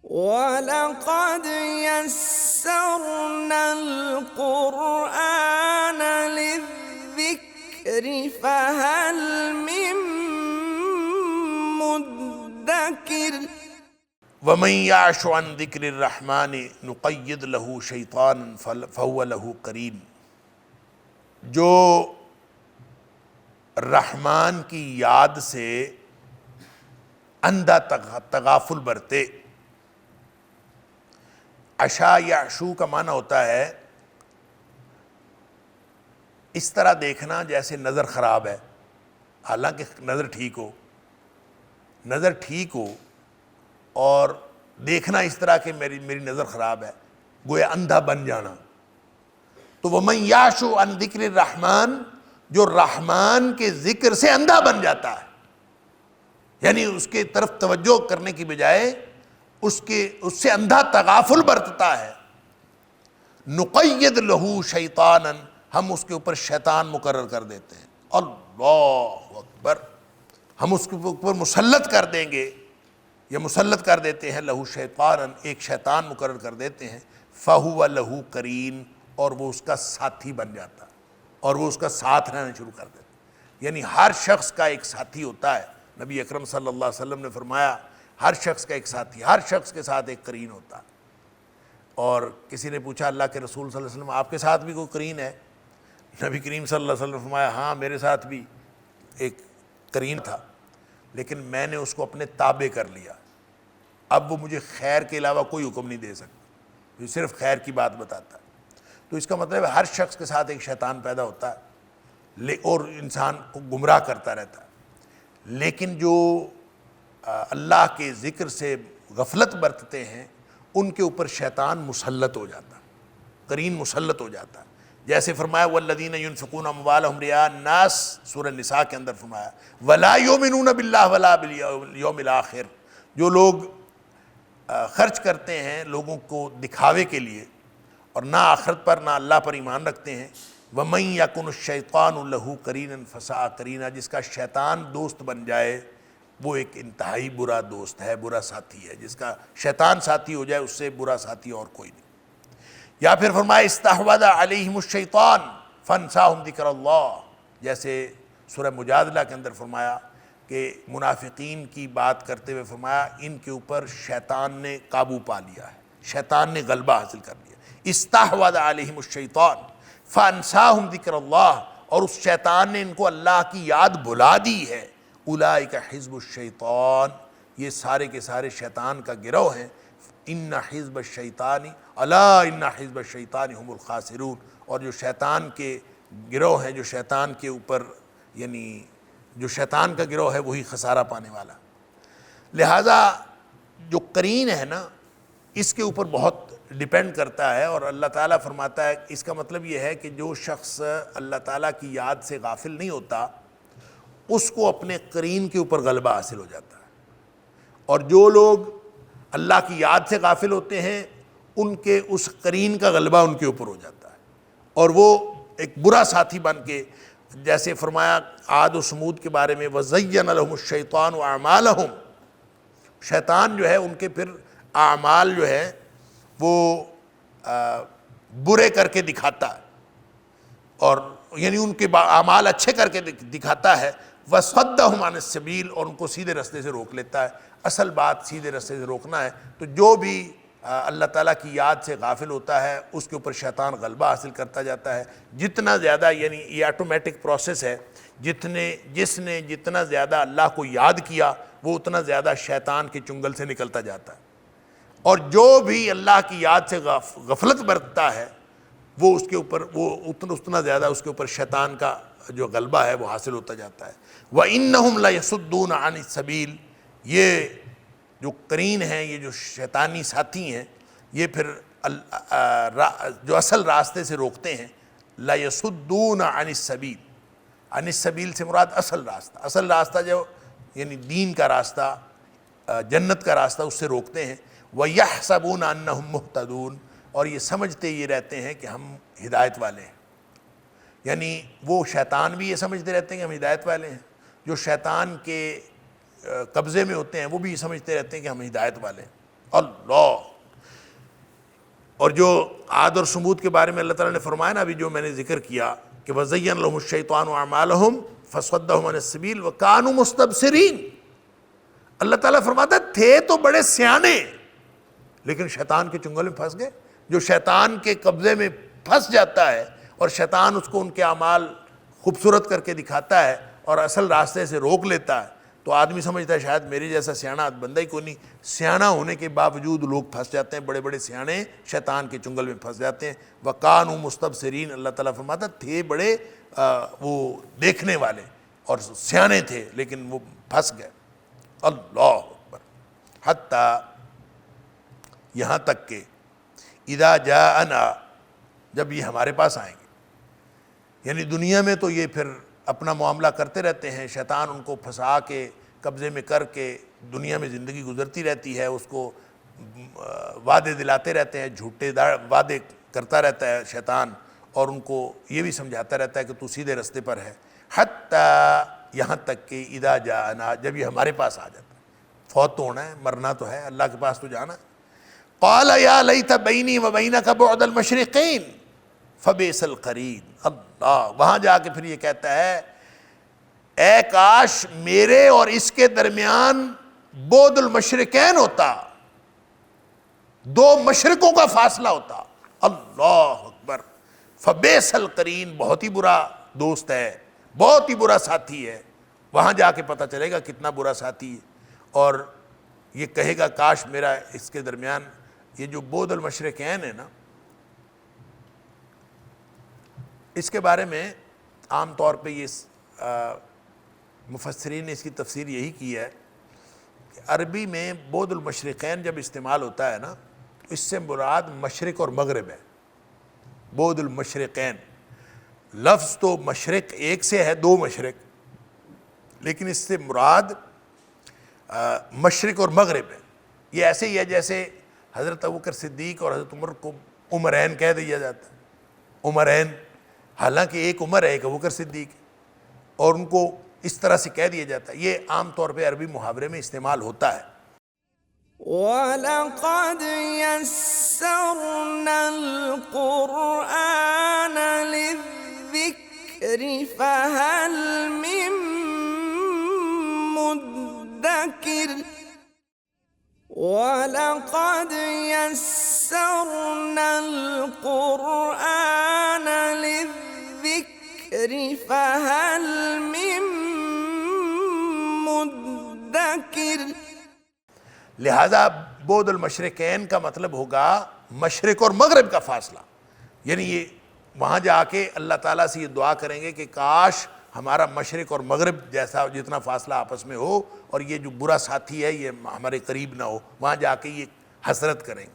وَلَقَدْ يَسَّرْنَا الْقُرْآنَ لِلذِّكْرِ فَهَلْ مِن مُّدَّكِرٍ وَمَن يَعْشُ عَن ذِكْرِ الرَّحْمَٰنِ نُقَيِّضْ لَهُ شَيْطَانًا فَهُوَ لَهُ قَرِينٌ۔ جو رحمان کی یاد سے اندھا تغافل برتے، عشا یعشو کا معنی ہوتا ہے اس طرح دیکھنا جیسے نظر خراب ہے، حالانکہ نظر ٹھیک ہو اور دیکھنا اس طرح کہ میری نظر خراب ہے، گویا اندھا بن جانا۔ تو وَمَن يَعْشُ عَن ذِكْرِ الرَّحْمَٰنِ، جو رحمان کے ذکر سے اندھا بن جاتا ہے، یعنی اس کے طرف توجہ کرنے کی بجائے اس سے اندھا تغافل برتتا ہے، نُقَيِّضْ لَهُ شَيْطَانًا، ہم اس کے اوپر شیطان مقرر کر دیتے ہیں۔ اللہ اکبر، ہم اس کے اوپر مسلط کر دیں گے یا مسلط کر دیتے ہیں، لہو شیطانًا، ایک شیطان مقرر کر دیتے ہیں، فَهُوَ لَهُ قَرِينٌ، اور وہ اس کا ساتھی بن جاتا ہے اور وہ اس کا ساتھ رہنا شروع کر دیتا ہے۔ یعنی ہر شخص کا ایک ساتھی ہوتا ہے، نبی اکرم صلی اللہ علیہ وسلم نے فرمایا ہر شخص کا ایک ساتھی، ہر شخص کے ساتھ ایک قرین ہوتا ہے۔ اور کسی نے پوچھا اللہ کے رسول صلی اللہ علیہ وسلم آپ کے ساتھ بھی کوئی قرین ہے؟ نبی کریم صلی اللہ علیہ وسلم نے فرمایا ہاں میرے ساتھ بھی ایک قرین تھا، لیکن میں نے اس کو اپنے تابع کر لیا، اب وہ مجھے خیر کے علاوہ کوئی حکم نہیں دے سکتا، وہ صرف خیر کی بات بتاتا ہے۔ تو اس کا مطلب ہے ہر شخص کے ساتھ ایک شیطان پیدا ہوتا ہے اور انسان کو گمراہ کرتا رہتا ہے، لیکن جو اللہ کے ذکر سے غفلت برتتے ہیں ان کے اوپر شیطان مسلط ہو جاتا ہے، قرین مسلط ہو جاتا ہے۔ جیسے فرمایا وَالَّذِينَ يُنْفِقُونَ أَمْوَالَهُمْ رِئَاءَ النَّاسِ، سورہ نساء کے اندر فرمایا وَلَا يُؤْمِنُونَ بِاللَّهِ وَلَا بِالْيَوْمِ الْآخِرِ، جو لوگ خرچ کرتے ہیں لوگوں کو دکھاوے کے لیے اور نہ آخرت پر نہ اللہ پر ایمان رکھتے ہیں، وَمَن يَكُنُ الشَّيْطَانُ لَهُ قَرِينًا فَسَاءَ قَرِينًا، جس کا شیطان دوست بن جائے وہ ایک انتہائی برا دوست ہے، برا ساتھی ہے، جس کا شیطان ساتھی ہو جائے اس سے برا ساتھی اور کوئی نہیں۔ یا پھر فرمایا استحوذ علیہم الشیطان فانساہم ذکر اللہ، جیسے سورہ مجادلہ کے اندر فرمایا کہ منافقین کی بات کرتے ہوئے فرمایا ان کے اوپر شیطان نے قابو پا لیا ہے، شیطان نے غلبہ حاصل کر لیا۔ استحوذ علیہم الشیطان فانساہم ذکر اللہ، اور اس شیطان نے ان کو اللہ کی یاد بھلا دی ہے۔ اولئک حزب الشیطان، یہ سارے کے سارے شیطان کا گروہ ہیں۔ ان حزب الشیطان الا ان حزب الشیطان هم الخاسرون، اور جو شیطان کے گروہ ہیں، جو شیطان کے اوپر یعنی جو شیطان کا گروہ ہے وہی خسارہ پانے والا۔ لہٰذا جو قرین ہے نا اس کے اوپر بہت ڈیپینڈ کرتا ہے، اور اللہ تعالیٰ فرماتا ہے اس کا مطلب یہ ہے کہ جو شخص اللہ تعالیٰ کی یاد سے غافل نہیں ہوتا اس کو اپنے قرین کے اوپر غلبہ حاصل ہو جاتا ہے، اور جو لوگ اللہ کی یاد سے غافل ہوتے ہیں ان کے اس قرین کا غلبہ ان کے اوپر ہو جاتا ہے، اور وہ ایک برا ساتھی بن کے، جیسے فرمایا عاد و سمود کے بارے میں وَزَيَّنَ لَهُمُ الشَّيْطَانُ أَعْمَالَهُمْ، شیطان جو ہے ان کے پھر اعمال جو ہے وہ برے کر کے دکھاتا ہے، اور یعنی ان کے اعمال اچھے کر کے دکھاتا ہے، وَصَدَّهُمْ عَنِ السَّبِيلِ، اور ان کو سیدھے رستے سے روک لیتا ہے۔ اصل بات سیدھے رستے سے روکنا ہے، تو جو بھی اللہ تعالیٰ کی یاد سے غافل ہوتا ہے اس کے اوپر شیطان غلبہ حاصل کرتا جاتا ہے۔ جتنا زیادہ یعنی یہ آٹومیٹک پروسیس ہے، جس نے جتنا زیادہ اللہ کو یاد کیا وہ اتنا زیادہ شیطان کے چنگل سے نکلتا جاتا ہے، اور جو بھی اللہ کی یاد سے غفلت برتتا ہے وہ اس کے اوپر وہ اتنا زیادہ اس کے اوپر شیطان کا جو غلبہ ہے وہ حاصل ہوتا جاتا ہے۔ وَإِنَّهُمْ لَيَصُدُّونَ عَنِ السَّبِيلِ، یہ جو قرین ہیں، یہ جو شیطانی ساتھی ہیں، یہ پھر جو اصل راستے سے روکتے ہیں۔ لَيَصُدُّونَ عَنِ السَّبِيلِ، عن السبیل سے مراد اصل راستہ جو یعنی دین کا راستہ، جنت کا راستہ، اس سے روکتے ہیں۔ وَيَحْسَبُونَ أَنَّهُمْ مُهْتَدُونَ، اور یہ سمجھتے یہ رہتے ہیں کہ ہم ہدایت والے ہیں، یعنی وہ شیطان بھی یہ سمجھتے رہتے ہیں کہ ہم ہدایت والے ہیں، جو شیطان کے قبضے میں ہوتے ہیں وہ بھی یہ سمجھتے رہتے ہیں کہ ہم ہدایت والے ہیں۔ اللہ. اور جو عاد اور سمود کے بارے میں اللہ تعالیٰ نے فرمایا نا ابھی جو میں نے ذکر کیا کہ وَزَيَّنَ لَهُمُ الشَّيْطَانُ أَعْمَالَهُمْ فَصَدَّهُمْ عَنِ السَّبِيلِ وَكَانُوا مُسْتَبْصِرِينَ. اللہ تعالیٰ فرماتا ہے تھے تو بڑے سیانے لیکن شیطان کے چنگل میں پھنس گئے. جو شیطان کے قبضے میں پھنس جاتا ہے اور شیطان اس کو ان کے اعمال خوبصورت کر کے دکھاتا ہے اور اصل راستے سے روک لیتا ہے تو آدمی سمجھتا ہے شاید میری جیسا سیانا بندہ ہی کوئی نہیں. سیانا ہونے کے باوجود لوگ پھنس جاتے ہیں, بڑے بڑے سیانے شیطان کے چنگل میں پھنس جاتے ہیں. وَقَانُوا مُسْتَبْصِرِينَ. اللہ تعالیٰ فرماتا تھے بڑے وہ دیکھنے والے اور سیانے تھے لیکن وہ پھنس گئے. اللہ اکبر. حتیٰ یہاں تک کہ اذا جاءنا, جب یہ ہمارے پاس آئیں گے, یعنی دنیا میں تو یہ پھر اپنا معاملہ کرتے رہتے ہیں, شیطان ان کو پھنسا کے قبضے میں کر کے دنیا میں زندگی گزرتی رہتی ہے, اس کو وعدے دلاتے رہتے ہیں, جھوٹے وعدے کرتا رہتا ہے شیطان اور ان کو یہ بھی سمجھاتا رہتا ہے کہ تو سیدھے رستے پر ہے. حتیٰ یہاں تک کہ اذا جاءنا, جب یہ ہمارے پاس آ جاتا ہے, فوت تو ہونا ہے, مرنا تو ہے, اللہ کے پاس تو جانا ہے. قال یا لیت بینی و بینک بعد المشرقین فبئس القرین. اللہ, وہاں جا کے پھر یہ کہتا ہے اے کاش میرے اور اس کے درمیان بعد المشرقین ہوتا, دو مشرقوں کا فاصلہ ہوتا. اللہ اکبر. فبئس القرین, بہت ہی برا دوست ہے, بہت ہی برا ساتھی ہے. وہاں جا کے پتہ چلے گا کتنا برا ساتھی ہے. اور یہ کہے گا کاش میرا اس کے درمیان, یہ جو بعد المشرقین ہے نا, اس کے بارے میں عام طور پہ یہ مفسرین نے اس کی تفسیر یہی کی ہے کہ عربی میں بعد المشرقین جب استعمال ہوتا ہے نا تو اس سے مراد مشرق اور مغرب ہے. بعد المشرقین لفظ تو مشرق ایک سے ہے, دو مشرق, لیکن اس سے مراد مشرق اور مغرب ہے. یہ ایسے ہی ہے جیسے حضرت ابوبکر صدیق اور حضرت عمر کو عمرین کہہ دیا جاتا ہے. عمرین, حالانکہ ایک عمر ہے ایک ابوبکر صدیق, اور ان کو اس طرح سے کہہ دیا جاتا ہے. یہ عام طور پہ عربی محاورے میں استعمال ہوتا ہے. وَلَقَدْ يَسَّرْنَا الْقُرْآنَ لِلذِّكْرِ فَهَلْ مِن مُدَّكِرٍ. وَلَقَدْ يَسَّرْنَا الْقُرْآنَ لِلذِّكْرِ فَهَلْ مِن مُدَّكِرٍ. لہذا بعد المشرقین کا مطلب ہوگا مشرق اور مغرب کا فاصلہ. یعنی یہ وہاں جا کے اللہ تعالیٰ سے یہ دعا کریں گے کہ کاش ہمارا مشرق اور مغرب جیسا جتنا فاصلہ آپس میں ہو اور یہ جو برا ساتھی ہے یہ ہمارے قریب نہ ہو. وہاں جا کے یہ حسرت کریں گے.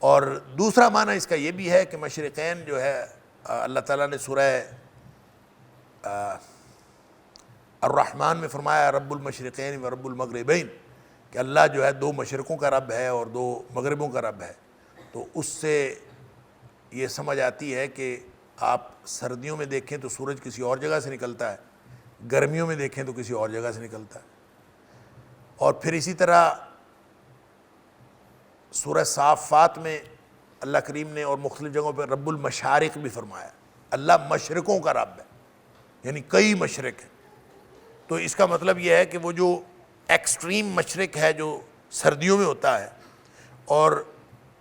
اور دوسرا معنی اس کا یہ بھی ہے کہ مشرقین جو ہے اللہ تعالیٰ نے سورہ الرحمن میں فرمایا رب المشرقین و رب المغربین, کہ اللہ جو ہے دو مشرقوں کا رب ہے اور دو مغربوں کا رب ہے. تو اس سے یہ سمجھ آتی ہے کہ آپ سردیوں میں دیکھیں تو سورج کسی اور جگہ سے نکلتا ہے, گرمیوں میں دیکھیں تو کسی اور جگہ سے نکلتا ہے. اور پھر اسی طرح سورہ صافات میں اللہ کریم نے اور مختلف جگہوں پہ رب المشارق بھی فرمایا. اللہ مشرقوں کا رب ہے, یعنی کئی مشرق ہیں. تو اس کا مطلب یہ ہے کہ وہ جو ایکسٹریم مشرق ہے جو سردیوں میں ہوتا ہے اور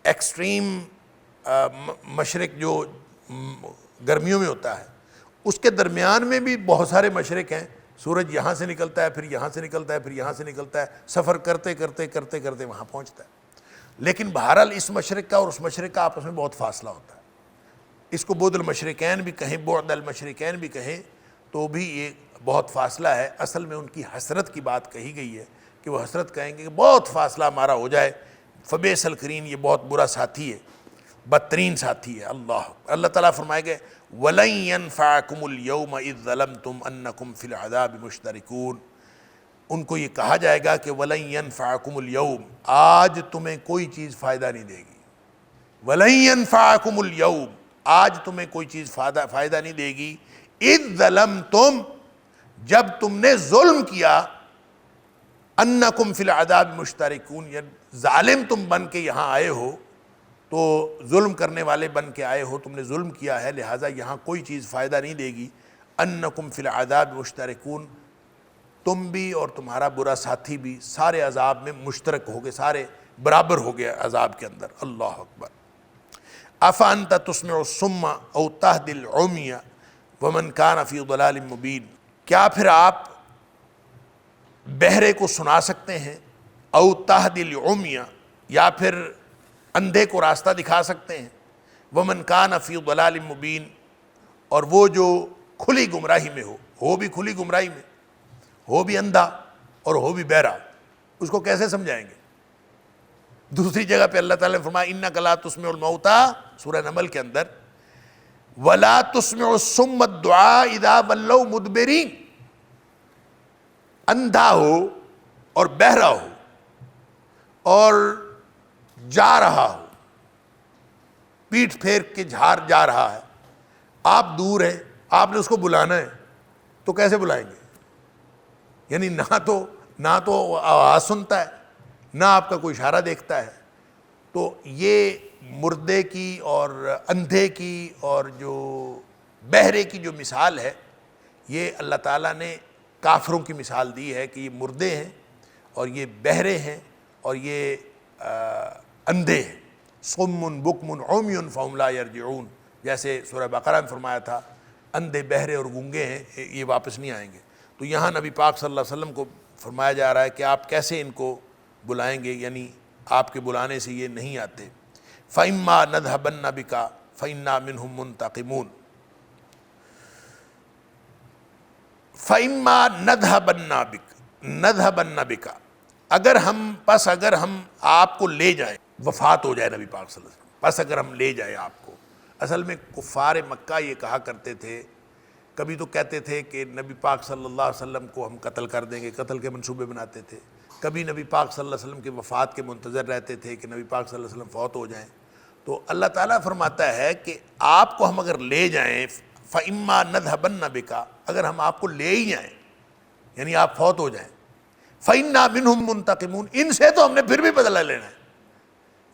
ایکسٹریم مشرق جو گرمیوں میں ہوتا ہے, اس کے درمیان میں بھی بہت سارے مشرق ہیں. سورج یہاں سے نکلتا ہے, پھر یہاں سے نکلتا ہے, پھر یہاں سے نکلتا ہے, سفر کرتے کرتے کرتے کرتے وہاں پہنچتا ہے. لیکن بہرحال اس مشرق کا اور اس مشرق کا آپس میں بہت فاصلہ ہوتا ہے. اس کو بعد المشرقین بھی کہیں, بعد المشرقین بھی کہیں تو بھی یہ بہت فاصلہ ہے. اصل میں ان کی حسرت کی بات کہی گئی ہے کہ وہ حسرت کہیں گے کہ بہت فاصلہ ہمارا ہو جائے. فبئس القرین, یہ بہت برا ساتھی ہے, بدترین ساتھی ہے. اللہ تعالیٰ فرمائے گے وَلَن يَنفَعَكُمُ الْيَوْمَ إِذ ظَلَمْتُمْ أَنَّكُمْ فِي الْعَذَابِ مُشْتَرِكُونَ. ان کو یہ کہا جائے گا کہ وَلَن يَنفَعَكُمُ الْيَوْمَ, آج تمہیں کوئی چیز فائدہ نہیں دے گی. وَلَن يَنفَعَكُمُ الْيَوْمَ, آج تمہیں کوئی چیز فائدہ نہیں دے گی. اِذ ظَلَمْتُمْ, جب تم نے ظلم کیا, انکم فی العذاب مشترکون، یعنی ظالم تم بن کے یہاں آئے ہو، تو ظلم کرنے والے بن کے آئے ہو، تم نے ظلم کیا ہے، لہٰذا یہاں کوئی چیز فائدہ نہیں دے گی۔ انکم فی العذاب مشترکون، تم بھی اور تمہارا برا ساتھی بھی سارے عذاب میں مشترک ہو گئے، سارے برابر ہو گئے عذاب کے اندر۔ اللہ اکبر۔ افانت تسمع الصم او تهدی العمی ومن کان فی ضلال مبین، کیا پھر آپ بہرے کو سنا سکتے ہیں، او تهدی العمی، یا پھر اندھے کو راستہ دکھا سکتے ہیں، ومن کان فی ضلال مبین، اور وہ جو کھلی گمراہی میں ہو بھی کھلی گمراہی میں، ہو بھی اندھا اور ہو بھی بہرا، اس کو کیسے سمجھائیں گے؟ دوسری جگہ پہ اللہ تعالیٰ نے فرمایا انک لا تسمع الموتى، سورہ نمل کے اندر، ولا تسمع الصم الدعاء اذا ولوا مدبرین، اندھا ہو اور بہرا ہو اور جا رہا ہو، پیٹھ پھیر کے جا رہا ہے، آپ دور ہیں، آپ نے اس کو بلانا ہے تو کیسے بلائیں گے؟ یعنی نہ تو آواز سنتا ہے، نہ آپ کا کوئی اشارہ دیکھتا ہے۔ تو یہ مردے کی اور اندھے کی اور جو بہرے کی جو مثال ہے، یہ اللہ تعالیٰ نے کافروں کی مثال دی ہے کہ یہ مردے ہیں اور یہ بہرے ہیں اور یہ اندھے ہیں۔ صم بکم عمی فہم لا یرجعون، جیسے سورہ بقرہ میں فرمایا تھا اندھے بہرے اور گونگے ہیں، یہ واپس نہیں آئیں گے۔ تو یہاں نبی پاک صلی اللہ علیہ وسلم کو فرمایا جا رہا ہے کہ آپ کیسے ان کو بلائیں گے، یعنی آپ کے بلانے سے یہ نہیں آتے۔ فَإِمَّا نَذْهَبَنَّ بِكَ فَإِنَّا مِنْهُمْ مُنْتَقِمُونَ، فَإِمَّا نَذْهَبَنَّ بِكَ، اگر ہم آپ کو لے جائیں، وفات ہو جائے نبی پاک صلی اللہ علیہ وسلم، پس اگر ہم لے جائیں آپ کو۔ اصل میں کفار مکہ یہ کہا کرتے تھے، کبھی تو کہتے تھے کہ نبی پاک صلی اللہ علیہ وسلم کو ہم قتل کر دیں گے، قتل کے منصوبے بناتے تھے، کبھی نبی پاک صلی اللہ علیہ وسلم کے وفات کے منتظر رہتے تھے کہ نبی پاک صلی اللہ علیہ وسلم فوت ہو جائیں۔ تو اللہ تعالیٰ فرماتا ہے کہ آپ کو ہم اگر لے جائیں، فَإِمَّا نَذْهَبَنَّ بِكَ، اگر ہم آپ کو لے ہی جائیں، یعنی آپ فوت ہو جائیں، فَإِنَّا مِنْهُمْ مُنْتَقِمُونَ، ان سے تو ہم نے پھر بھی بدلہ لینا ہے،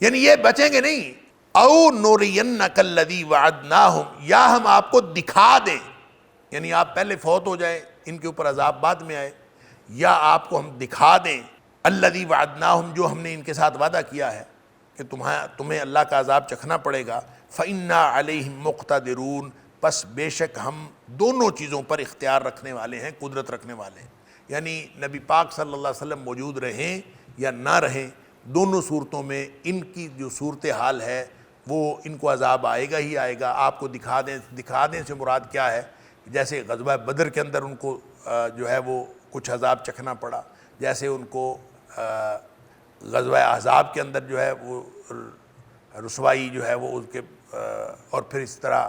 یعنی یہ بچیں گے نہیں۔ اَوْ نُرِيَنَّكَ الَّذِي وَعَدْنَاهُمْ، یا ہم آپ کو دکھا دیں، یعنی آپ پہلے فوت ہو جائیں، ان کے اوپر عذاب بعد میں آئے، یا آپ کو ہم دکھا دیں الذی وعدناہم، جو ہم نے ان کے ساتھ وعدہ کیا ہے کہ تمہیں اللہ کا عذاب چکھنا پڑے گا، فَإِنَّا عَلَيْهِمْ مُقْتَدِرُونَ، پس بے شک ہم دونوں چیزوں پر اختیار رکھنے والے ہیں، قدرت رکھنے والے ہیں۔ یعنی نبی پاک صلی اللہ علیہ وسلم موجود رہیں یا نہ رہیں، دونوں صورتوں میں ان کی جو صورتحال ہے وہ ان کو عذاب آئے گا ہی آئے گا۔ آپ کو دکھا دیں سے مراد کیا ہے؟ جیسے غزوہ بدر کے اندر ان کو جو ہے وہ کچھ عذاب چکھنا پڑا، جیسے ان کو غزوہ احزاب کے اندر جو ہے وہ رسوائی جو ہے وہ ان کے اور پھر اس طرح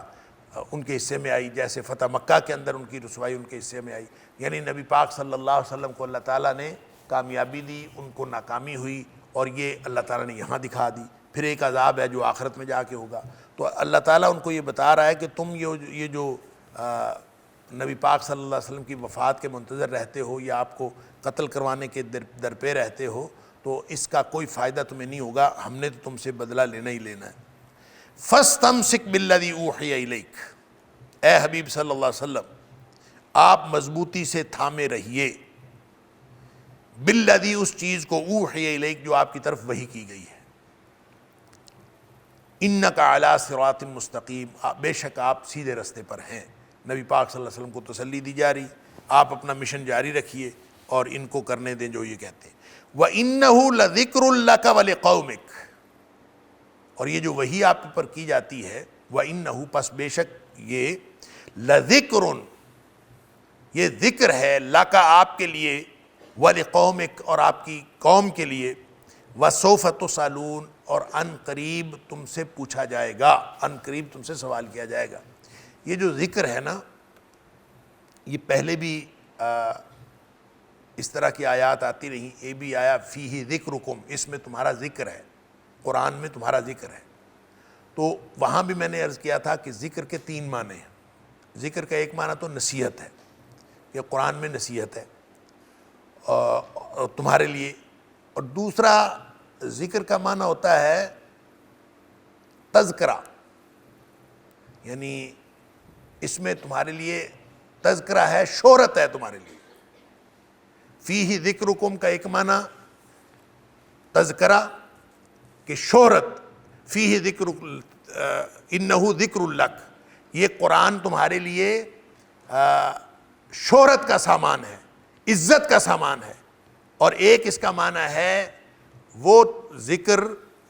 ان کے حصے میں آئی، جیسے فتح مکہ کے اندر ان کی رسوائی ان کے حصے میں آئی۔ یعنی نبی پاک صلی اللہ علیہ وسلم کو اللہ تعالیٰ نے کامیابی دی، ان کو ناکامی ہوئی، اور یہ اللہ تعالیٰ نے یہاں دکھا دی۔ پھر ایک عذاب ہے جو آخرت میں جا کے ہوگا۔ تو اللہ تعالیٰ ان کو یہ بتا رہا ہے کہ تم یہ جو نبی پاک صلی اللہ علیہ وسلم کی وفات کے منتظر رہتے ہو یا آپ کو قتل کروانے کے در پہ رہتے ہو، تو اس کا کوئی فائدہ تمہیں نہیں ہوگا، ہم نے تو تم سے بدلہ لینا ہی لینا ہے۔ فَاسْتَمْسِكْ بِالَّذِي أُوحِيَ إِلَيْكَ، اے حبیب صلی اللہ علیہ وسلم آپ مضبوطی سے تھامے رہیے، بالذی، اس چیز کو، اوحی الیک، جو آپ کی طرف وحی کی گئی ہے، انک علی صراط مستقیم، بے شک آپ سیدھے رستے پر ہیں۔ نبی پاک صلی اللہ علیہ وسلم کو تسلی دی جا رہی، آپ اپنا مشن جاری رکھیے اور ان کو کرنے دیں جو یہ کہتے ہیں۔ وَإِنَّهُ لَذِكْرٌ لَكَ وَلِقَوْمِكَ، اور یہ جو وحی آپ پر کی جاتی ہے، وَإِنَّهُ، پس بے شک یہ، لَذِكْرٌ، یہ ذکر ہے، لَكَ، آپ کے لیے، وَلِقَوْمِكَ، اور آپ کی قوم کے لیے، وَسَوْفَ تُسْأَلُونَ، اور ان قریب تم سے پوچھا جائے گا، ان قریب تم سے سوال کیا جائے گا۔ یہ جو ذکر ہے نا، یہ پہلے بھی اس طرح کی آیات آتی رہی، یہ بھی آیا فیہ ذکرکم، اس میں تمہارا ذکر ہے، قرآن میں تمہارا ذکر ہے۔ تو وہاں بھی میں نے عرض کیا تھا کہ ذکر کے 3 معنی ہیں۔ ذکر کا ایک معنی تو نصیحت ہے، کہ قرآن میں نصیحت ہے، تمہارے لیے. اور دوسرا ذکر کا معنی ہوتا ہے تذکرہ، یعنی اس میں تمہارے لیے تذکرہ ہے، شہرت ہے تمہارے لیے. فیہ ذکرکم کا ایک معنی تذکرہ کہ شہرت، فیہ ذکر انہ ذکر لک، یہ قرآن تمہارے لیے شہرت کا سامان ہے، عزت کا سامان ہے. اور ایک اس کا معنی ہے وہ ذکر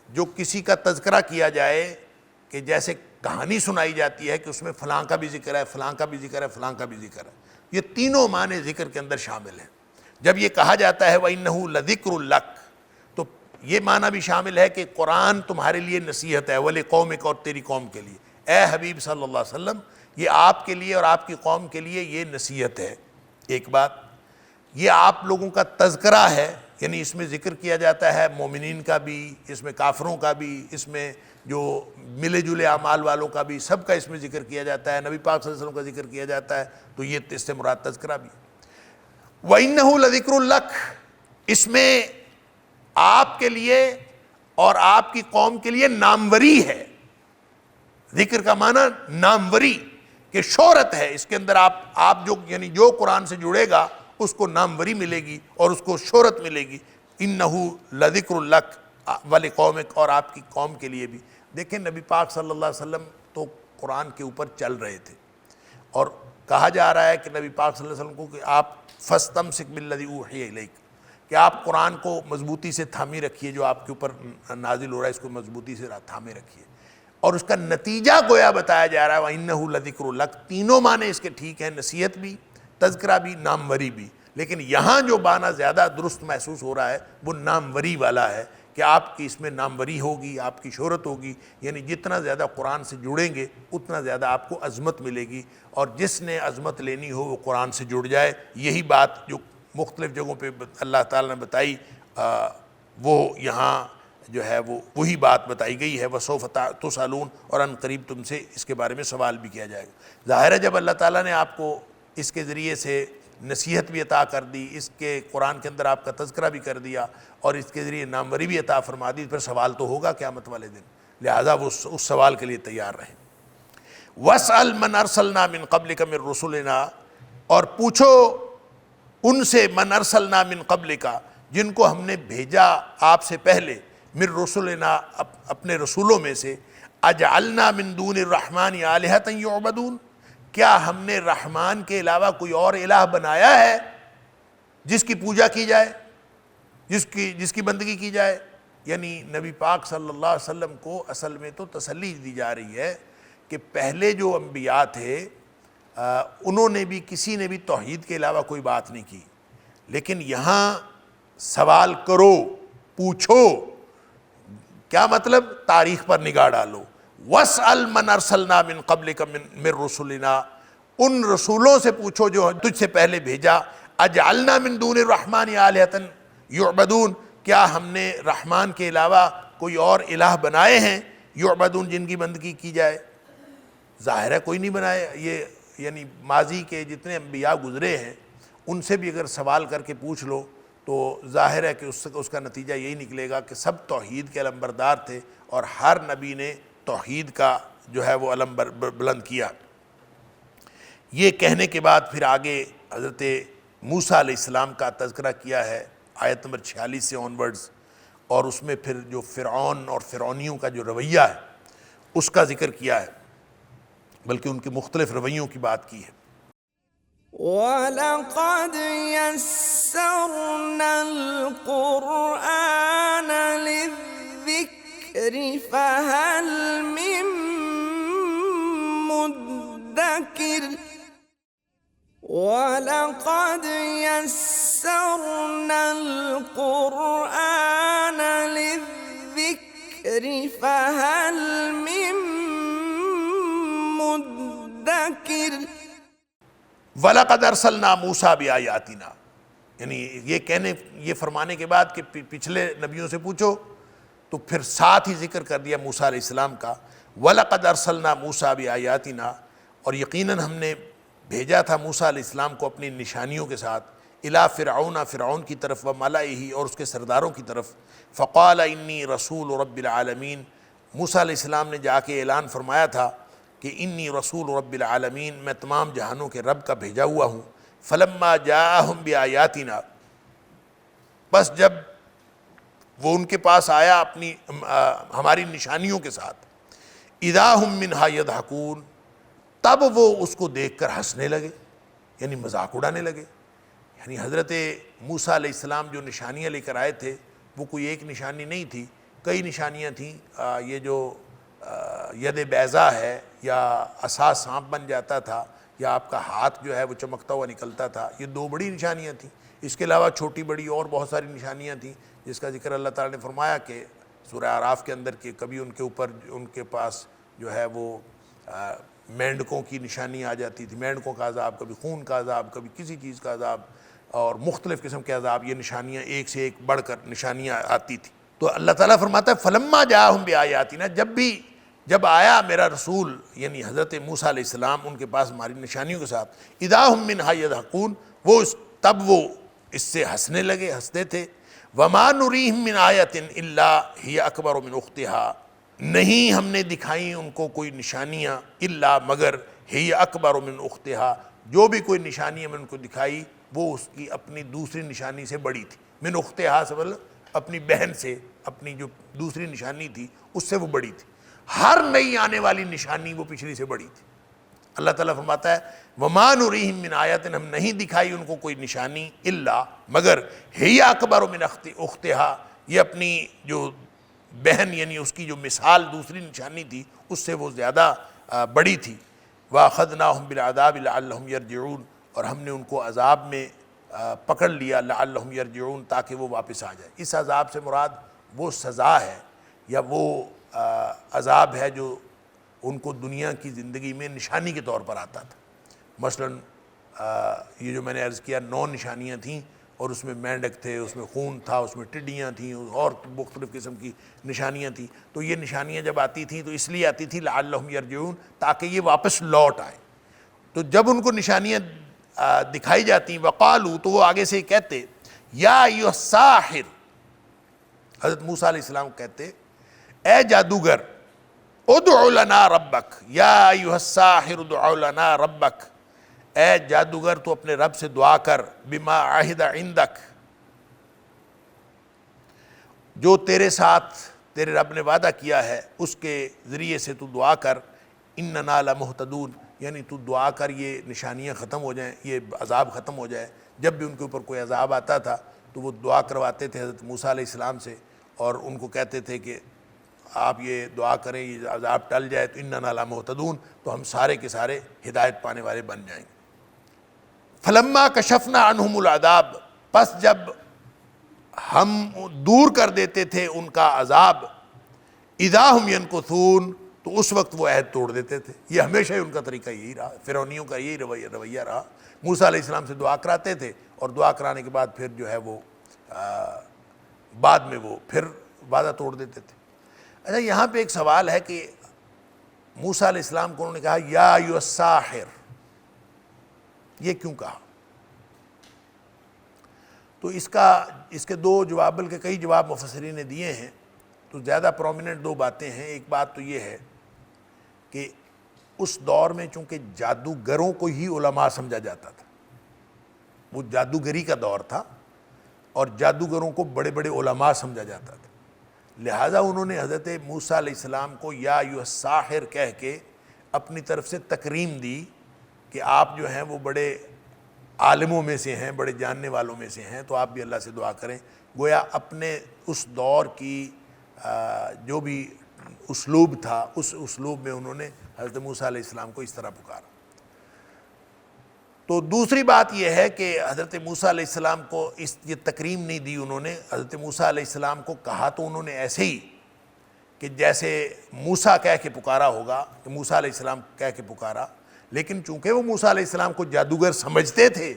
جو کسی کا تذکرہ کیا جائے، کہ جیسے کہانی سنائی جاتی ہے کہ اس میں فلاں کا بھی ذکر ہے، فلاں کا بھی ذکر ہے، فلاں کا بھی ذکر ہے. یہ تینوں معنی ذکر کے اندر شامل ہیں. جب یہ کہا جاتا ہے وَإِنَّهُ لَذِكْرٌ لَكَ، تو یہ معنی بھی شامل ہے کہ قرآن تمہارے لیے نصیحت ہے، وَلِقَوْمِكَ، اور تیری قوم کے لیے. اے حبیب صلی اللہ علیہ وسلم، یہ آپ کے لیے اور آپ کی قوم کے لیے یہ نصیحت ہے. ایک بات یہ آپ لوگوں کا تذکرہ ہے، یعنی اس میں ذکر کیا جاتا ہے مومنین کا بھی، اس میں کافروں کا بھی، اس میں جو ملے جلے اعمال والوں کا بھی، سب کا اس میں ذکر کیا جاتا ہے. نبی پاک صلی اللہ علیہ وسلم کا ذکر کیا جاتا ہے، تو یہ اس سے مراد تذکرہ بھی. وَإِنَّهُ لَذِكْرٌ لَكَ، اس میں آپ کے لیے اور آپ کی قوم کے لیے ناموری ہے. ذکر کا معنی ناموری، کہ شہرت ہے اس کے اندر. آپ جو یعنی جو قرآن سے جڑے گا اس کو ناموری ملے گی اور اس کو شہرت ملے گی. اِنَّهُ لَذِكْرٌ لَكَ وَلِقَوْمِكَ، اور آپ کی قوم کے لیے بھی. دیکھیں نبی پاک صلی اللہ علیہ وسلم تو قرآن کے اوپر چل رہے تھے، اور کہا جا رہا ہے کہ نبی پاک صلی اللہ علیہ وسلم کو کہ آپ فَاسْتَمْسِكْ بِالَّذِي أُوحِيَ إِلَيْكَ، کہ آپ قرآن کو مضبوطی سے تھامے رکھیے، جو آپ کے اوپر نازل ہو رہا ہے اس کو مضبوطی سے تھامے رکھیے. اور اس کا نتیجہ گویا بتایا جا رہا ہے وَإِنَّهُ لَذِكْرٌ لَكَ. تینوں معنی اس کے ٹھیک ہیں، نصیحت بھی، تذکرہ بھی، ناموری بھی. لیکن یہاں جو معنی زیادہ درست محسوس ہو رہا ہے وہ ناموری والا ہے، کہ آپ کی اس میں ناموری ہوگی، آپ کی شہرت ہوگی. یعنی جتنا زیادہ قرآن سے جڑیں گے اتنا زیادہ آپ کو عظمت ملے گی. اور جس نے عظمت لینی ہو وہ قرآن سے جڑ جائے. یہی بات جو مختلف جگہوں پہ اللہ تعالیٰ نے بتائی، وہ یہاں جو ہے وہی بات بتائی گئی ہے. وَسَوْفَ تُسْأَلُونَ، اور ان قریب تم سے اس کے بارے میں سوال بھی کیا جائے گا. ظاہر ہے جب اللہ تعالیٰ نے آپ کو اس کے ذریعے سے نصیحت بھی عطا کر دی، اس کے قرآن کے اندر آپ کا تذکرہ بھی کر دیا، اور اس کے ذریعے ناموری بھی عطا فرما دی، پھر سوال تو ہوگا قیامت والے دن. لہذا وہ اس سوال کے لیے تیار رہیں. وَاسْأَلْ مَنْ أَرْسَلْنَا مِنْ قَبْلِكَ مِنْ رُسُلِنَا، اور پوچھو ان سے مَنْ أَرْسَلْنَا مِنْ قَبْلِكَ، جن کو ہم نے بھیجا آپ سے پہلے، مِنْ رُسُلِنَا، اپنے رسولوں میں سے. أَجْعَلْنَا مِنْ دُونِ الرَّحْمَنِ آلِهَةً يُعْبَدُونَ، کیا ہم نے رحمان کے علاوہ کوئی اور الہ بنایا ہے جس کی پوجا کی جائے، جس کی بندگی کی جائے. یعنی نبی پاک صلی اللہ علیہ وسلم کو اصل میں تو تسلی دی جا رہی ہے کہ پہلے جو انبیاء تھے انہوں نے بھی، کسی نے بھی توحید کے علاوہ کوئی بات نہیں کی. لیکن یہاں سوال کرو، پوچھو. کیا مطلب؟ تاریخ پر نگاہ ڈالو. وَاسْأَلْ مَنْ أَرْسَلْنَا مِنْ قَبْلِكَ مِنْ رُسُلِنَا، ان رسولوں سے پوچھو جو تجھ سے پہلے بھیجا. أَجْعَلْنَا مِنْ دُونِ الرَّحْمَنِ آلِهَةً يُعْبَدُونَ، کیا ہم نے رحمان کے علاوہ کوئی اور الہ بنائے ہیں، یعبدون، جن کی بندگی کی جائے. ظاہر ہے کوئی نہیں بنائے. یہ یعنی ماضی کے جتنے انبیاء گزرے ہیں ان سے بھی اگر سوال کر کے پوچھ لو تو ظاہر ہے کہ اس کا نتیجہ یہی نکلے گا کہ سب توحید کے علمبردار تھے، اور ہر نبی نے توحید کا جو ہے وہ علم بلند کیا. یہ کہنے کے بعد پھر آگے حضرت موسیٰ علیہ السلام کا تذکرہ کیا ہے آیت نمبر 46 سے آنورڈز، اور اس میں پھر جو فرعون اور فرعونیوں کا جو رویہ ہے اس کا ذکر کیا ہے، بلکہ ان کے مختلف رویوں کی بات کی ہے. وَلَقَدْ يَسَّرْنَا الْقُرْآنَ لِلذِّكْرِ فَهَلْ مِن مُّدَّكِرٍ وَلَقَدْ يَسَّرْنَا الْقُرْآنَ لِلذِّكْرِ فَهَلْ مِن مُّدَّكِرٍ. وَلَقَدْ أَرْسَلْنَا مُوسَىٰ بِآيَاتِنَا، یعنی یہ فرمانے کے بعد کہ پچھلے نبیوں سے پوچھو، تو پھر ساتھ ہی ذکر کر دیا موسیٰ علیہ السلام کا. وَلَقَدْ أَرْسَلْنَا مُوسَىٰ بِآيَاتِنَا، اور یقیناً ہم نے بھیجا تھا موسیٰ علیہ السلام کو اپنی نشانیوں کے ساتھ. الی فرعون، فرعون کی طرف، و ملئہ اور اس کے سرداروں کی طرف، فقال انی رسول رب العالمین، موسیٰ علیہ السلام نے جا کے اعلان فرمایا تھا کہ انی رسول رب العالمین، میں تمام جہانوں کے رب کا بھیجا ہوا ہوں۔ فلما جاءہم بآیاتنا، بس جب وہ ان کے پاس آیا اپنی ہماری نشانیوں کے ساتھ، اذا ہم منہا یضحکون، تب وہ اس کو دیکھ کر ہنسنے لگے، یعنی مذاق اڑانے لگے۔ یعنی حضرت موسیٰ علیہ السلام جو نشانیاں لے کر آئے تھے وہ کوئی ایک نشانی نہیں تھی، کئی نشانیاں تھیں۔ یہ جو ید بیضا ہے، یا عصا سانپ بن جاتا تھا، یا آپ کا ہاتھ جو ہے وہ چمکتا ہوا نکلتا تھا، یہ دو بڑی نشانیاں تھیں۔ اس کے علاوہ چھوٹی بڑی اور بہت ساری نشانیاں تھیں، جس کا ذکر اللہ تعالیٰ نے فرمایا کہ سورہ اعراف کے اندر، کہ کبھی ان کے اوپر ان کے پاس جو ہے وہ مینڈکوں کی نشانی آ جاتی تھی، مینڈکوں کا عذاب، کبھی خون کا عذاب، کبھی کسی چیز کا عذاب، اور مختلف قسم کے عذاب، یہ نشانیاں ایک سے ایک بڑھ کر نشانیاں آتی تھی۔ تو اللہ تعالیٰ فرماتا ہے فلما جاءہم بآیاتنا، جب آیا میرا رسول یعنی حضرت موسیٰ علیہ السلام ان کے پاس ہماری نشانیوں کے ساتھ، اذا ہم منہا یضحکون، تب وہ اس سے ہنسنے لگے، ہنستے تھے۔ وما نریہم من آیۃ الا ہی اکبر من اختہا، نہیں ہم نے دکھائی ان کو کوئی نشانیاں الا مگر ہی اکبر من اختہا، جو بھی کوئی نشانی ہم نے ان کو دکھائی وہ اس کی اپنی دوسری نشانی سے بڑی تھی۔ من اختہا سے مطلب اپنی بہن سے، اپنی جو دوسری نشانی تھی اس سے وہ بڑی تھی۔ ہر نئی آنے والی نشانی وہ پچھلی سے بڑی تھی۔ اللہ تعالیٰ فرماتا ہے وما نریہم من آیۃ، ہم نہیں دکھائی ان کو کوئی نشانی الا مگر ہی اکبر من اختہا، یہ اپنی جو بہن یعنی اس کی جو مثال دوسری نشانی تھی اس سے وہ زیادہ بڑی تھی۔ وَأَخَذْنَاهُمْ بِالْعَذَابِ لَعَلَّهُمْ يَرْجِعُونَ، اور ہم نے ان کو عذاب میں پکڑ لیا، لعلہم یرجعون، تاکہ وہ واپس آ جائے۔ اس عذاب سے مراد وہ سزا ہے یا وہ عذاب ہے جو ان کو دنیا کی زندگی میں نشانی کے طور پر آتا تھا۔ مثلاً یہ جو میں نے عرض کیا 9 نشانیاں تھیں، اور اس میں مینڈک تھے، اس میں خون تھا، اس میں ٹڈیاں تھیں، اور مختلف قسم کی نشانیاں تھیں۔ تو یہ نشانیاں جب آتی تھیں تو اس لیے آتی تھی لعلہم یرجعون، تاکہ یہ واپس لوٹ آئیں۔ تو جب ان کو نشانیاں دکھائی جاتی وقالو، تو وہ آگے سے ہی کہتے یا ایھا الساحر، حضرت موسیٰ علیہ السلام کہتے اے جادوگر، ادع لنا ربک، یا ایھا الساحر ادع لنا ربک، اے جادوگر تو اپنے رب سے دعا کر، بما عہد عندک، جو تیرے ساتھ تیرے رب نے وعدہ کیا ہے اس کے ذریعے سے تو دعا کر، اننا لمہتدون، یعنی تو دعا کر یہ نشانیاں ختم ہو جائیں، یہ عذاب ختم ہو جائے۔ جب بھی ان کے اوپر کوئی عذاب آتا تھا تو وہ دعا کرواتے تھے حضرت موسیٰ علیہ السلام سے، اور ان کو کہتے تھے کہ آپ یہ دعا کریں یہ عذاب ٹل جائے تو اننا لمہتدون، تو ہم سارے کے سارے ہدایت پانے والے بن جائیں گے۔ فلما کشفنا عنہم العذاب، پس جب ہم دور کر دیتے تھے ان کا عذاب، اذا ہم ینکثون، تو اس وقت وہ عہد توڑ دیتے تھے۔ یہ ہمیشہ ہی ان کا طریقہ یہی رہا، فرعونیوں کا یہی رویہ رہا۔ موسیٰ علیہ السلام سے دعا کراتے تھے، اور دعا کرانے کے بعد پھر جو ہے وہ بعد میں وہ پھر وعدہ توڑ دیتے تھے۔ اچھا، یہاں پہ ایک سوال ہے کہ موسیٰ علیہ السلام کو انہوں نے کہا یا ایھا الساحر، یہ کیوں کہا؟ تو اس کے 2 جواب، بلکہ کئی جواب مفسرین نے دیے ہیں، تو زیادہ پرومیننٹ 2 باتیں ہیں۔ ایک بات تو یہ ہے کہ اس دور میں چونکہ جادوگروں کو ہی علماء سمجھا جاتا تھا، وہ جادوگری کا دور تھا، اور جادوگروں کو بڑے بڑے علماء سمجھا جاتا تھا، لہٰذا انہوں نے حضرت موسیٰ علیہ السلام کو یا ایھا الساحر کہہ کے اپنی طرف سے تکریم دی کہ آپ جو ہیں وہ بڑے عالموں میں سے ہیں، بڑے جاننے والوں میں سے ہیں، تو آپ بھی اللہ سے دعا کریں۔ گویا اپنے اس دور کی جو بھی اسلوب تھا، اس اسلوب میں انہوں نے حضرت موسیٰ علیہ السلام کو اس طرح پکارا۔ تو دوسری بات یہ ہے کہ حضرت موسیٰ علیہ السلام کو یہ تکریم نہیں دی انہوں نے، حضرت موسیٰ علیہ السلام کو کہا تو انہوں نے ایسے ہی کہ جیسے موسیٰ کہہ کے پکارا ہوگا، کہ موسیٰ علیہ السلام کہہ کے پکارا، لیکن چونکہ وہ موسیٰ علیہ السلام کو جادوگر سمجھتے تھے،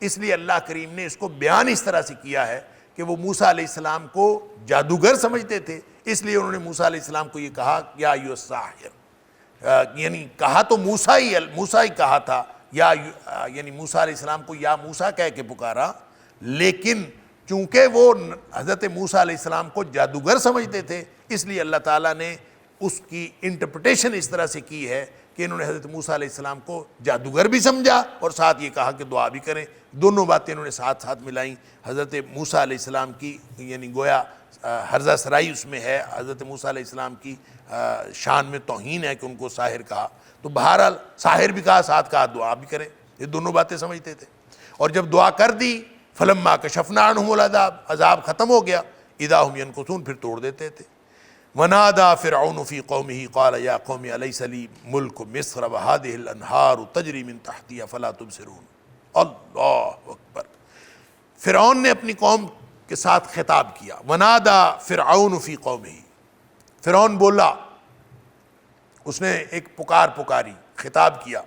اس لیے اللہ کریم نے اس کو بیان اس طرح سے کیا ہے کہ وہ موسیٰ علیہ السلام کو جادوگر سمجھتے تھے، اس لیے انہوں نے موسیٰ علیہ السلام کو یہ کہا یا ایھا الساحر، یعنی کہا تو موسیٰ ہی کہا تھا، یعنی موسیٰ علیہ السلام کو یا موسیٰ کہہ کے پکارا، لیکن چونکہ وہ حضرت موسیٰ علیہ السلام کو جادوگر سمجھتے تھے، اس لیے اللہ تعالیٰ نے اس کی انٹرپریٹیشن اس طرح سے کی ہے کہ انہوں نے حضرت موسیٰ علیہ السلام کو جادوگر بھی سمجھا اور ساتھ یہ کہا کہ دعا بھی کریں۔ دونوں باتیں انہوں نے ساتھ ساتھ ملائیں۔ حضرت موسیٰ علیہ السلام کی یعنی گویا ہرزہ سرائی اس میں ہے، حضرت موسیٰ علیہ السلام کی شان میں توہین ہے کہ ان کو ساحر کہا، تو بہرحال ساحر بھی کہا، ساتھ کہا دعا بھی کریں، یہ دونوں باتیں سمجھتے تھے۔ اور جب دعا کر دی فلما کشفنا عنہم العذاب، عذاب ختم ہو گیا، اذا ہم ینکثون، پھر توڑ دیتے تھے۔ ونادى فرعون في قومه قال يا قوم أليس لي ملك مصر وهذه الأنهار تجري من تحتي أفلا تبصرون۔ اللہ اکبر۔ فرعون نے اپنی قوم کے ساتھ خطاب کیا، ونادى فرعون في قومه، فرعون بولا، اس نے ایک پکاری، خطاب کیا۔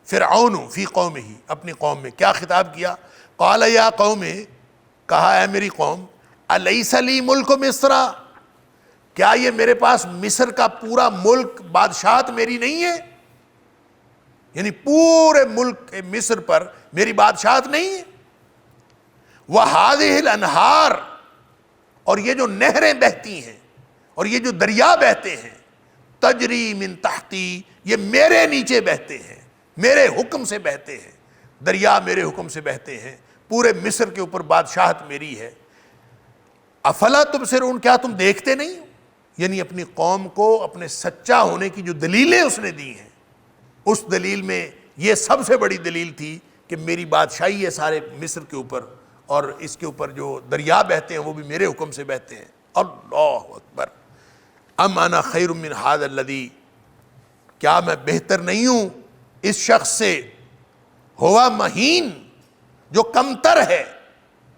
فرعون فی قومہ، اپنی قوم میں کیا خطاب کیا؟ قال یا قوم، کہا اے میری قوم، الیس لی ملک مصر، کیا یہ میرے پاس مصر کا پورا ملک، بادشاہت میری نہیں ہے؟ یعنی پورے ملک مصر پر میری بادشاہت نہیں ہے؟ وَهَذِهِ الْأَنْهَارِ، اور یہ جو نہریں بہتی ہیں اور یہ جو دریا بہتے ہیں، تجری من تحتی، یہ میرے نیچے بہتے ہیں، میرے حکم سے بہتے ہیں، دریا میرے حکم سے بہتے ہیں، پورے مصر کے اوپر بادشاہت میری ہے۔ افلا تبصرون، کیا تم دیکھتے نہیں؟ یعنی اپنی قوم کو اپنے سچا ہونے کی جو دلیلیں اس نے دی ہیں، اس دلیل میں یہ سب سے بڑی دلیل تھی کہ میری بادشاہی ہے سارے مصر کے اوپر، اور اس کے اوپر جو دریا بہتے ہیں وہ بھی میرے حکم سے بہتے ہیں۔ اللہ اکبر۔ ام انا خیر من ھذا الذی، کیا میں بہتر نہیں ہوں اس شخص سے، ہوا مہین، جو کمتر ہے،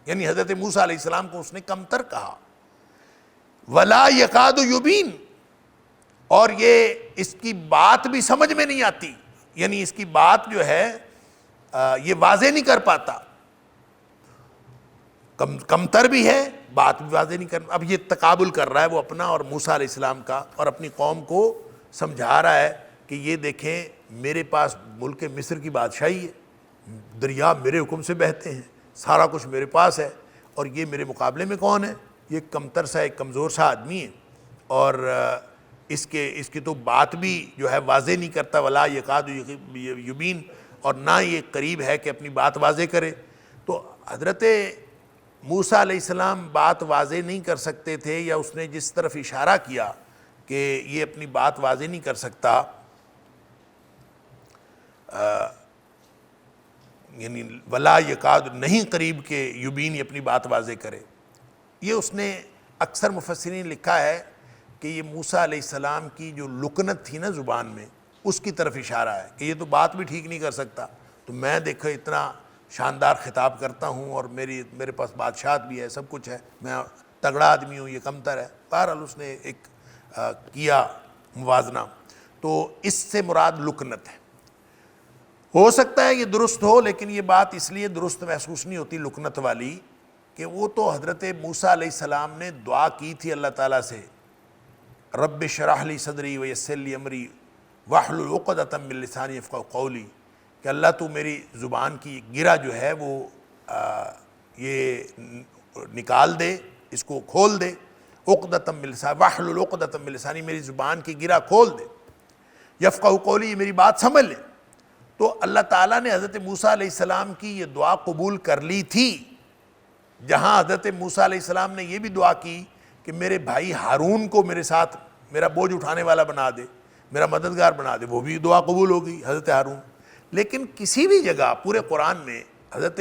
یعنی حضرت موسیٰ علیہ السلام کو اس نے کمتر کہا۔ ولا یکاد یبین، اور یہ اس کی بات بھی سمجھ میں نہیں آتی، یعنی اس کی بات جو ہے یہ واضح نہیں کر پاتا، کمتر بھی ہے، بات بھی واضح نہیں کر۔ اب یہ تقابل کر رہا ہے وہ اپنا اور موسیٰ علیہ السلام کا، اور اپنی قوم کو سمجھا رہا ہے کہ یہ دیکھیں میرے پاس ملک مصر کی بادشاہی ہے، دریا میرے حکم سے بہتے ہیں، سارا کچھ میرے پاس ہے، اور یہ میرے مقابلے میں کون ہے؟ یہ کمتر سا ایک کمزور سا آدمی ہے، اور اس کی تو بات بھی جو ہے واضح نہیں کرتا، ولا یکاد یبین، اور نہ یہ قریب ہے کہ اپنی بات واضح کرے۔ تو حضرت موسیٰ علیہ السلام بات واضح نہیں کر سکتے تھے، یا اس نے جس طرف اشارہ کیا کہ یہ اپنی بات واضح نہیں کر سکتا، یعنی ولا یکاد، نہیں قریب کہ یبین اپنی بات واضح کرے، یہ اس نے اکثر مفسرین لکھا ہے کہ یہ موسیٰ علیہ السلام کی جو لکنت تھی نا زبان میں، اس کی طرف اشارہ ہے کہ یہ تو بات بھی ٹھیک نہیں کر سکتا، تو میں دیکھو اتنا شاندار خطاب کرتا ہوں، اور میرے پاس بادشاہت بھی ہے، سب کچھ ہے، میں تگڑا آدمی ہوں، یہ کمتر ہے۔ بہرحال اس نے ایک کیا موازنہ، تو اس سے مراد لکنت ہے۔ ہو سکتا ہے یہ درست ہو، لیکن یہ بات اس لیے درست محسوس نہیں ہوتی لکنت والی کہ وہ تو حضرت موسیٰ علیہ السلام نے دعا کی تھی اللہ تعالیٰ سے، رب اشرح لی صدری ویسر لی امری واحلل عقدۃ من لسانی یفقہوا قولی، کہ اللہ تو میری زبان کی گرہ جو ہے وہ یہ نکال دے، اس کو کھول دے، عقدۃ من لسانی، واحلل عقدۃ من لسانی، میری زبان کی گرہ کھول دے، یفقہوا قولی، یہ میری بات سمجھ لے۔ تو اللہ تعالیٰ نے حضرت موسیٰ علیہ السلام کی یہ دعا قبول کر لی تھی، جہاں حضرت موسیٰ علیہ السلام نے یہ بھی دعا کی کہ میرے بھائی ہارون کو میرے ساتھ میرا بوجھ اٹھانے والا بنا دے، میرا مددگار بنا دے، وہ بھی دعا قبول ہو گئی حضرت ہارون۔ لیکن کسی بھی جگہ پورے قرآن میں حضرت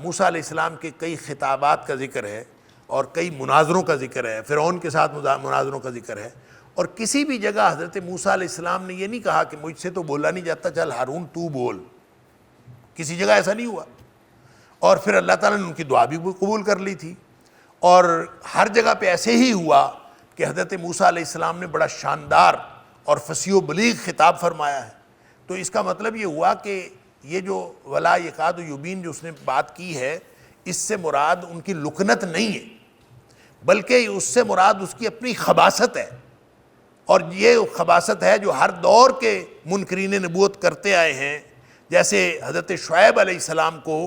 موسیٰ علیہ السلام کے کئی خطابات کا ذکر ہے، اور کئی مناظروں کا ذکر ہے، فرعون کے ساتھ مناظروں کا ذکر ہے، اور کسی بھی جگہ حضرت موسیٰ علیہ السلام نے یہ نہیں کہا کہ مجھ سے تو بولا نہیں جاتا، چل ہارون تو بول، کسی جگہ ایسا نہیں ہوا۔ اور پھر اللہ تعالیٰ نے ان کی دعا بھی قبول کر لی تھی، اور ہر جگہ پہ ایسے ہی ہوا کہ حضرت موسیٰ علیہ السلام نے بڑا شاندار اور فصیح و بلیغ خطاب فرمایا ہے۔ تو اس کا مطلب یہ ہوا کہ یہ جو ولا یکاد یبین جو اس نے بات کی ہے، اس سے مراد ان کی لکنت نہیں ہے، بلکہ اس سے مراد اس کی اپنی خباثت ہے، اور یہ خباثت ہے جو ہر دور کے منکرین نبوت کرتے آئے ہیں۔ جیسے حضرت شعیب علیہ السلام کو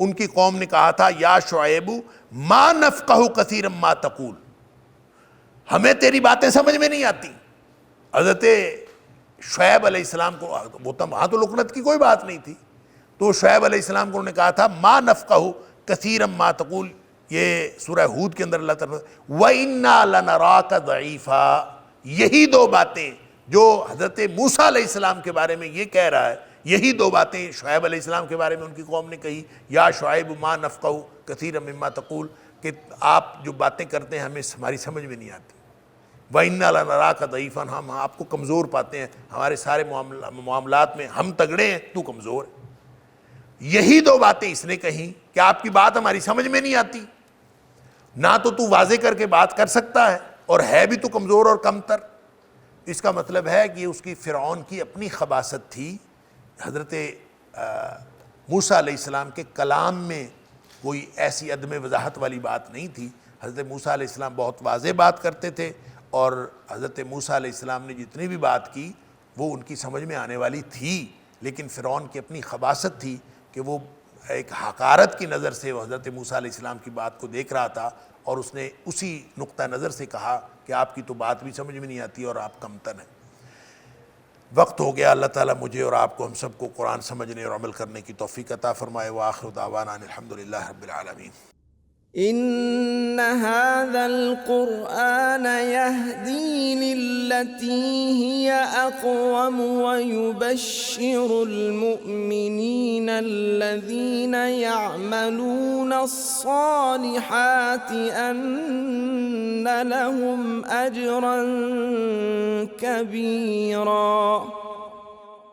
ان کی قوم نے کہا تھا یا شعیب ما نفقہ کثیرا ما تقول، ہمیں تیری باتیں سمجھ میں نہیں آتی۔ حضرت شعیب علیہ السلام کو وہاں تو لکنت کی کوئی بات نہیں تھی، تو شعیب علیہ السلام کو انہوں نے کہا تھا ما نفقہ کثیرا ما تقول، یہ سورہ ہود کے اندر اللہ تعالیٰ وَإِنَّا لَنَرَاكَ ضَعِيفًا، یہی دو باتیں جو حضرت موسیٰ علیہ السلام کے بارے میں یہ کہہ رہا ہے، یہی دو باتیں شعیب علیہ السلام کے بارے میں ان کی قوم نے کہی، یا شعیب ما نفقہ کثیرا مما تقول، کہ آپ جو باتیں کرتے ہیں ہمیں ہماری سمجھ میں نہیں آتی، وَإِنَّا لَنَرَاكَ ضَعِيفًا، ہم آپ کو کمزور پاتے ہیں، ہمارے سارے معاملات میں ہم تگڑے ہیں، تو کمزور ہے۔ یہی دو باتیں اس نے کہیں کہ آپ کی بات ہماری سمجھ میں نہیں آتی، نہ تو واضح کر کے بات کر سکتا ہے اور ہے بھی تو کمزور اور کمتر۔ اس کا مطلب ہے کہ اس کی فرعون کی اپنی خباثت تھی، حضرت موسیٰ علیہ السلام کے کلام میں کوئی ایسی عدم وضاحت والی بات نہیں تھی۔ حضرت موسیٰ علیہ السلام بہت واضح بات کرتے تھے، اور حضرت موسیٰ علیہ السلام نے جتنی بھی بات کی وہ ان کی سمجھ میں آنے والی تھی، لیکن فرعون کی اپنی خباثت تھی کہ وہ ایک حقارت کی نظر سے وہ حضرت موسیٰ علیہ السلام کی بات کو دیکھ رہا تھا، اور اس نے اسی نقطہ نظر سے کہا کہ آپ کی تو بات بھی سمجھ میں نہیں آتی اور آپ کمتر ہیں۔ وقت ہو گیا، اللہ تعالیٰ مجھے اور آپ کو ہم سب کو قرآن سمجھنے اور عمل کرنے کی توفیق عطا فرمائے۔ وآخر دعوانا ان الحمدللہ رب العالمین۔ إن هذا القرآن يهدي للتي هي أقوم ويبشر المؤمنين الذين يعملون الصالحات أن لهم أجرا كبيرا